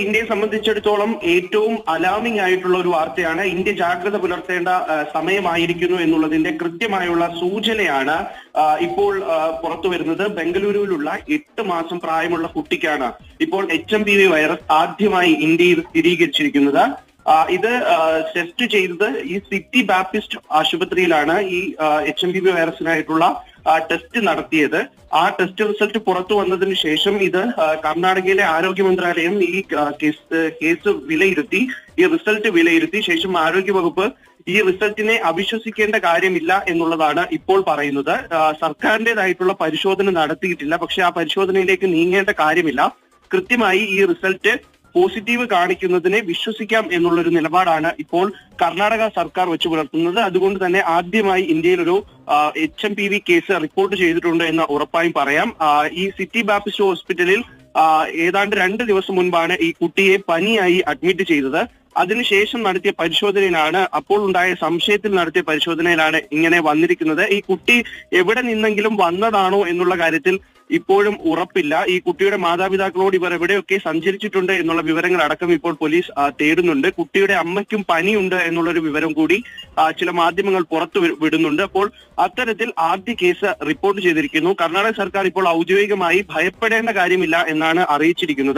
ഇന്ത്യയെ സംബന്ധിച്ചിടത്തോളം ഏറ്റവും അലാമിംഗ് ആയിട്ടുള്ള ഒരു വാർത്തയാണ്. ഇന്ത്യ ജാഗ്രത പുലർത്തേണ്ട സമയമായിരിക്കുന്നു എന്നുള്ളതിന്റെ കൃത്യമായുള്ള സൂചനയാണ് ഇപ്പോൾ പുറത്തു വരുന്നത്. ബംഗളൂരുവിലുള്ള 8 മാസം പ്രായമുള്ള കുട്ടിക്കാണ് ഇപ്പോൾ HMPV വൈറസ് ആദ്യമായി ഇന്ത്യയിൽ സ്ഥിരീകരിച്ചിരിക്കുന്നത്. ഇത് ടെസ്റ്റ് ചെയ്തത് ഈ സിറ്റി ബാപ്റ്റിസ്റ്റ് ആശുപത്രിയിലാണ് ഈ HMPV വൈറസിനായിട്ടുള്ള ടെസ്റ്റ് നടത്തിയത്. ആ ടെസ്റ്റ് റിസൾട്ട് പുറത്തു വന്നതിന് ശേഷം ഇത് കർണാടകയിലെ ആരോഗ്യ മന്ത്രാലയം ഈ കേസ് വിലയിരുത്തി, ഈ റിസൾട്ട് വിലയിരുത്തി ശേഷം ആരോഗ്യ വകുപ്പ് ഈ റിസൾട്ടിനെ അവിശ്വസിക്കേണ്ട കാര്യമില്ല എന്നുള്ളതാണ് ഇപ്പോൾ പറയുന്നത്. സർക്കാരിന്റേതായിട്ടുള്ള പരിശോധന നടത്തിയിട്ടില്ല, പക്ഷെ ആ പരിശോധനയിലേക്ക് നീങ്ങേണ്ട കാര്യമില്ല. കൃത്യമായി ഈ റിസൾട്ട് പോസിറ്റീവ് കാണിക്കുന്നതിനെ വിശ്വസിക്കാം എന്നുള്ളൊരു നിലപാടാണ് ഇപ്പോൾ കർണാടക സർക്കാർ വെച്ചു പുലർത്തുന്നത്. അതുകൊണ്ട് തന്നെ ആദ്യമായി ഇന്ത്യയിൽ ഒരു HMPV കേസ് റിപ്പോർട്ട് ചെയ്തിട്ടുണ്ട് എന്ന് ഉറപ്പായും പറയാം. ഈ സിറ്റി ബാപ്റ്റിസ്റ്റ് ഹോസ്പിറ്റലിൽ ഏതാണ്ട് 2 ദിവസം മുൻപാണ് ഈ കുട്ടിയെ പനിയായി അഡ്മിറ്റ് ചെയ്തത്. അതിനുശേഷം നടത്തിയ പരിശോധനയിലാണ്, അപ്പോൾ ഉണ്ടായ സംശയത്തിൽ നടത്തിയ പരിശോധനയിലാണ് ഇങ്ങനെ വന്നിരിക്കുന്നത്. ഈ കുട്ടി എവിടെ നിന്നെങ്കിലും വന്നതാണോ എന്നുള്ള കാര്യത്തിൽ ഇപ്പോഴും ഉറപ്പില്ല. ഈ കുട്ടിയുടെ മാതാപിതാക്കളോട് ഇവർ എവിടെയൊക്കെ സഞ്ചരിച്ചിട്ടുണ്ട് എന്നുള്ള വിവരങ്ങൾ അടക്കം ഇപ്പോൾ പോലീസ് തേടുന്നുണ്ട്. കുട്ടിയുടെ അമ്മയ്ക്കും പനിയുണ്ട് എന്നുള്ളൊരു വിവരം കൂടി ചില മാധ്യമങ്ങൾ പുറത്തു വിടുന്നുണ്ട്. അപ്പോൾ അത്തരത്തിൽ ആദ്യ കേസ് റിപ്പോർട്ട് ചെയ്തിരിക്കുന്നു. കർണാടക സർക്കാർ ഇപ്പോൾ ഔദ്യോഗികമായി ഭയപ്പെടേണ്ട കാര്യമില്ല എന്നാണ് അറിയിച്ചിരിക്കുന്നത്.